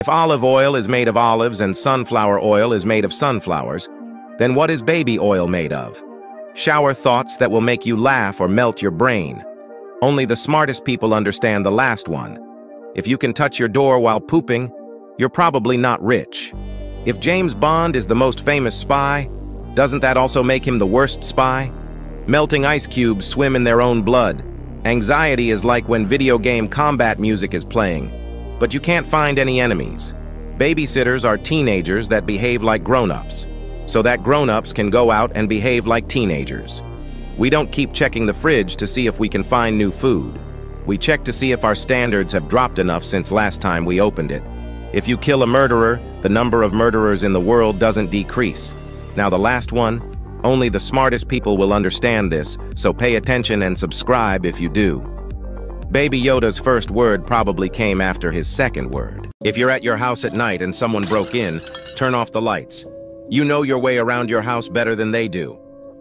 If olive oil is made of olives and sunflower oil is made of sunflowers, then what is baby oil made of? Shower thoughts that will make you laugh or melt your brain. Only the smartest people understand the last one. If you can touch your door while pooping, you're probably not rich. If James Bond is the most famous spy, doesn't that also make him the worst spy? Melting ice cubes swim in their own blood. Anxiety is like when video game combat music is playing, but you can't find any enemies. Babysitters are teenagers that behave like grown-ups, so that grown-ups can go out and behave like teenagers. We don't keep checking the fridge to see if we can find new food. We check to see if our standards have dropped enough since last time we opened it. If you kill a murderer, the number of murderers in the world doesn't decrease. Now the last one, only the smartest people will understand this, so pay attention and subscribe if you do. Baby Yoda's first word probably came after his second word. If you're at your house at night and someone broke in, turn off the lights. You know your way around your house better than they do.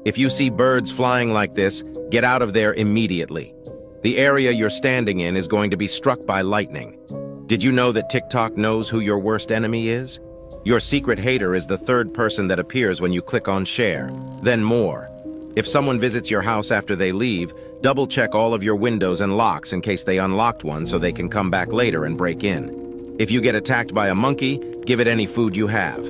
If you see birds flying like this, get out of there immediately. The area you're standing in is going to be struck by lightning. Did you know that TikTok knows who your worst enemy is? Your secret hater is the third person that appears when you click on share, then more. If someone visits your house after they leave, double-check all of your windows and locks in case they unlocked one so they can come back later and break in. If you get attacked by a monkey, give it any food you have.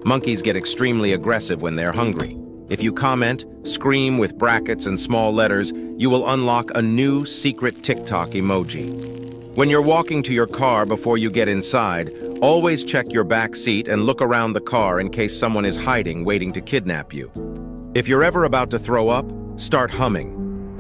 Monkeys get extremely aggressive when they're hungry. If you comment, scream with brackets and small letters, you will unlock a new secret TikTok emoji. When you're walking to your car before you get inside, always check your back seat and look around the car in case someone is hiding, waiting to kidnap you. If you're ever about to throw up, start humming.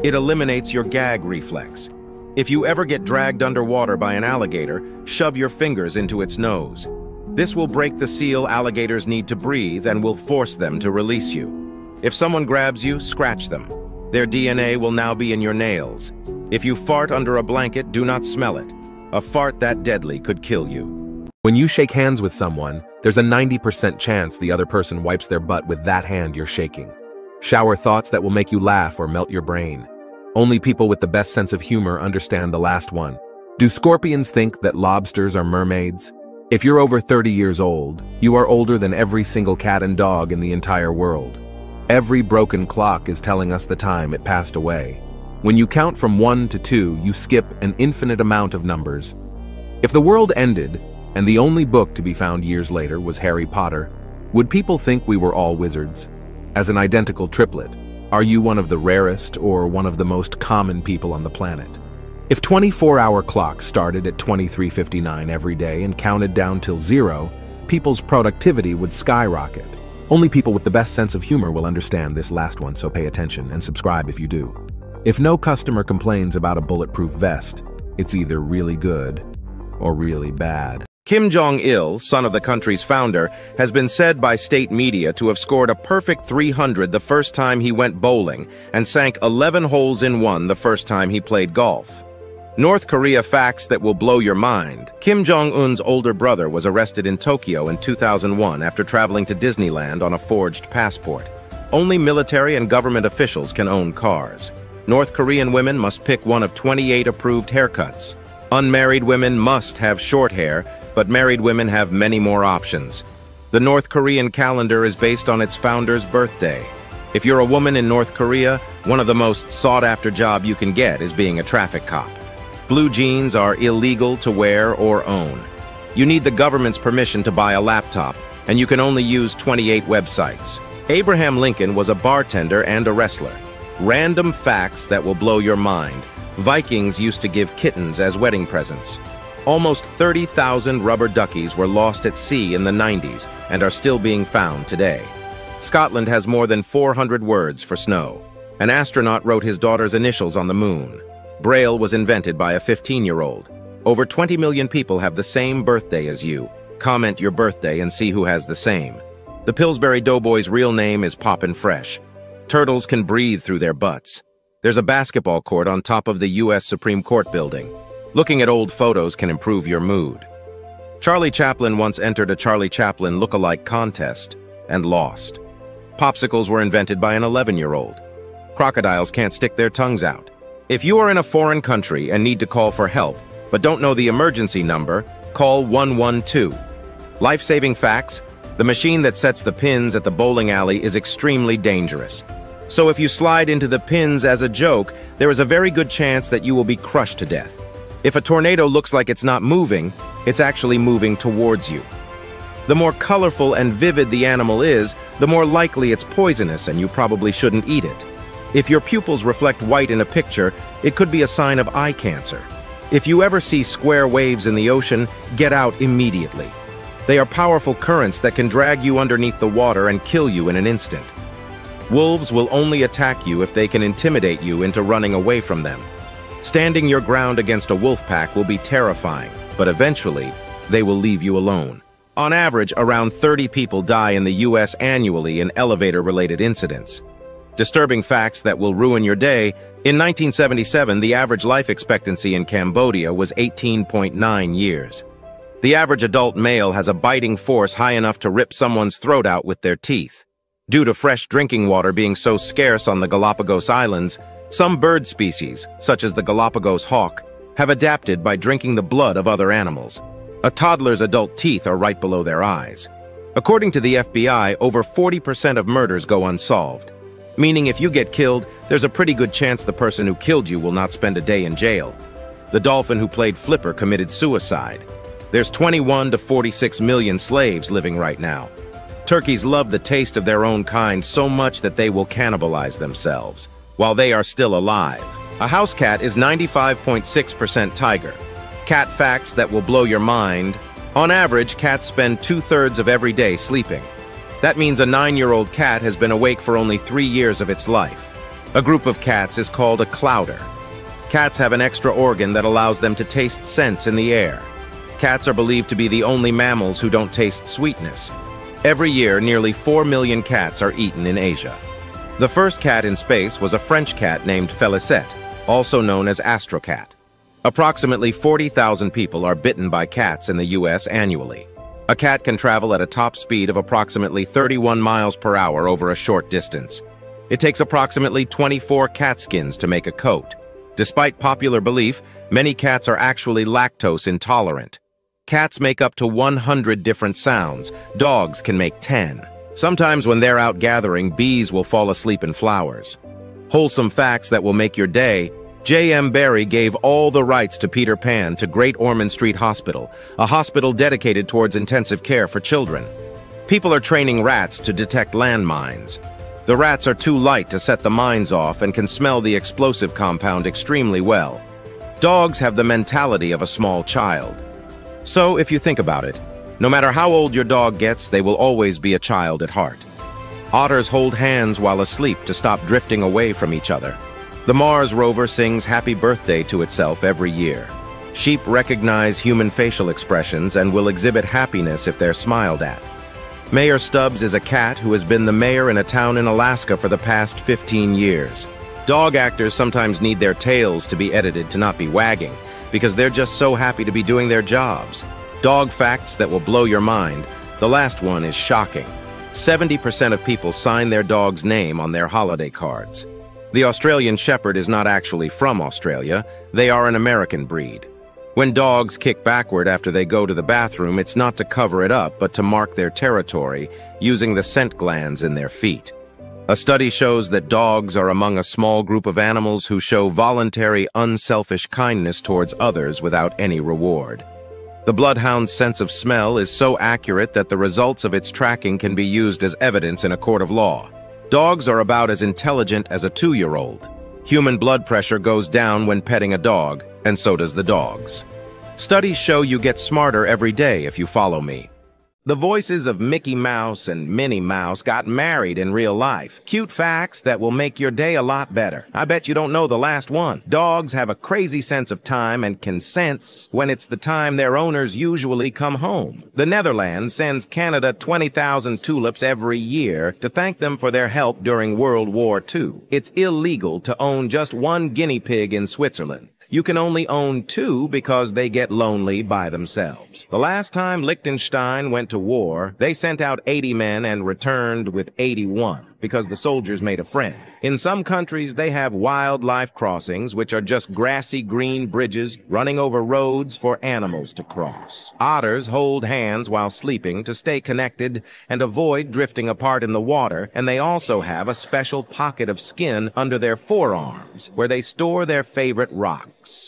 It eliminates your gag reflex. If you ever get dragged underwater by an alligator, shove your fingers into its nose. This will break the seal alligators need to breathe and will force them to release you. If someone grabs you, scratch them. Their DNA will now be in your nails. If you fart under a blanket, do not smell it. A fart that deadly could kill you. When you shake hands with someone, there's a 90% chance the other person wipes their butt with that hand you're shaking. Shower thoughts that will make you laugh or melt your brain. Only people with the best sense of humor understand the last one. Do scorpions think that lobsters are mermaids? If you're over 30 years old, you are older than every single cat and dog in the entire world. Every broken clock is telling us the time it passed away. When you count from 1 to 2, you skip an infinite amount of numbers. If the world ended, and the only book to be found years later was Harry Potter, would people think we were all wizards? As an identical triplet, are you one of the rarest or one of the most common people on the planet? If 24-hour clocks started at 23:59 every day and counted down till 0, people's productivity would skyrocket. Only people with the best sense of humor will understand this last one, so pay attention and subscribe if you do. If no customer complains about a bulletproof vest, it's either really good or really bad. Kim Jong-il, son of the country's founder, has been said by state media to have scored a perfect 300 the first time he went bowling and sank 11 holes in one the first time he played golf. North Korea facts that will blow your mind. Kim Jong-un's older brother was arrested in Tokyo in 2001 after traveling to Disneyland on a forged passport. Only military and government officials can own cars. North Korean women must pick one of 28 approved haircuts. Unmarried women must have short hair, but married women have many more options. The North Korean calendar is based on its founder's birthday. If you're a woman in North Korea, one of the most sought-after jobs you can get is being a traffic cop. Blue jeans are illegal to wear or own. You need the government's permission to buy a laptop, and you can only use 28 websites. Abraham Lincoln was a bartender and a wrestler. Random facts that will blow your mind. Vikings used to give kittens as wedding presents. Almost 30,000 rubber duckies were lost at sea in the 90s and are still being found today. Scotland has more than 400 words for snow. An astronaut wrote his daughter's initials on the moon. Braille was invented by a 15-year-old. Over 20 million people have the same birthday as you. Comment your birthday and see who has the same. The Pillsbury Doughboy's real name is Poppin' Fresh. Turtles can breathe through their butts. There's a basketball court on top of the U.S. Supreme Court building. Looking at old photos can improve your mood. Charlie Chaplin once entered a Charlie Chaplin look-alike contest and lost. Popsicles were invented by an 11-year-old. Crocodiles can't stick their tongues out. If you are in a foreign country and need to call for help, but don't know the emergency number, call 112. Life-saving facts: the machine that sets the pins at the bowling alley is extremely dangerous. So if you slide into the pins as a joke, there is a very good chance that you will be crushed to death. If a tornado looks like it's not moving, it's actually moving towards you. The more colorful and vivid the animal is, the more likely it's poisonous and you probably shouldn't eat it. If your pupils reflect white in a picture, it could be a sign of eye cancer. If you ever see square waves in the ocean, get out immediately. They are powerful currents that can drag you underneath the water and kill you in an instant. Wolves will only attack you if they can intimidate you into running away from them. Standing your ground against a wolf pack will be terrifying, but eventually, they will leave you alone. On average, around 30 people die in the U.S. annually in elevator-related incidents. Disturbing facts that will ruin your day: in 1977, the average life expectancy in Cambodia was 18.9 years. The average adult male has a biting force high enough to rip someone's throat out with their teeth. Due to fresh drinking water being so scarce on the Galapagos Islands, some bird species, such as the Galapagos hawk, have adapted by drinking the blood of other animals. A toddler's adult teeth are right below their eyes. According to the FBI, over 40% of murders go unsolved, meaning if you get killed, there's a pretty good chance the person who killed you will not spend a day in jail. The dolphin who played Flipper committed suicide. There's 21 to 46 million slaves living right now. Turkeys love the taste of their own kind so much that they will cannibalize themselves while they are still alive. A house cat is 95.6% tiger. Cat facts that will blow your mind: on average, cats spend 2/3 of every day sleeping. That means a 9-year-old cat has been awake for only 3 years of its life. A group of cats is called a clouder. Cats have an extra organ that allows them to taste scents in the air. Cats are believed to be the only mammals who don't taste sweetness. Every year, nearly 4 million cats are eaten in Asia. The first cat in space was a French cat named Félicette, also known as Astrocat. Approximately 40,000 people are bitten by cats in the U.S. annually. A cat can travel at a top speed of approximately 31 miles per hour over a short distance. It takes approximately 24 cat skins to make a coat. Despite popular belief, many cats are actually lactose intolerant. Cats make up to 100 different sounds. Dogs can make 10. Sometimes when they're out gathering, bees will fall asleep in flowers. Wholesome facts that will make your day: J.M. Barrie gave all the rights to Peter Pan to Great Ormond Street Hospital, a hospital dedicated towards intensive care for children. People are training rats to detect landmines. The rats are too light to set the mines off and can smell the explosive compound extremely well. Dogs have the mentality of a small child. So, if you think about it, no matter how old your dog gets, they will always be a child at heart. Otters hold hands while asleep to stop drifting away from each other. The Mars rover sings happy birthday to itself every year. Sheep recognize human facial expressions and will exhibit happiness if they're smiled at. Mayor Stubbs is a cat who has been the mayor in a town in Alaska for the past 15 years. Dog actors sometimes need their tails to be edited to not be wagging, because they're just so happy to be doing their jobs. Dog facts that will blow your mind. The last one is shocking. 70% of people sign their dog's name on their holiday cards. The Australian Shepherd is not actually from Australia. They are an American breed. When dogs kick backward after they go to the bathroom, it's not to cover it up, but to mark their territory, using the scent glands in their feet. A study shows that dogs are among a small group of animals who show voluntary, unselfish kindness towards others without any reward. The bloodhound's sense of smell is so accurate that the results of its tracking can be used as evidence in a court of law. Dogs are about as intelligent as a 2-year-old. Human blood pressure goes down when petting a dog, and so does the dog's. Studies show you get smarter every day if you follow me. The voices of Mickey Mouse and Minnie Mouse got married in real life. Cute facts that will make your day a lot better. I bet you don't know the last one. Dogs have a crazy sense of time and can sense when it's the time their owners usually come home. The Netherlands sends Canada 20,000 tulips every year to thank them for their help during World War II. It's illegal to own just one guinea pig in Switzerland. You can only own 2 because they get lonely by themselves. The last time Liechtenstein went to war, they sent out 80 men and returned with 81. because the soldiers made a friend. In some countries, they have wildlife crossings, which are just grassy green bridges running over roads for animals to cross. Otters hold hands while sleeping to stay connected and avoid drifting apart in the water, and they also have a special pocket of skin under their forearms where they store their favorite rocks.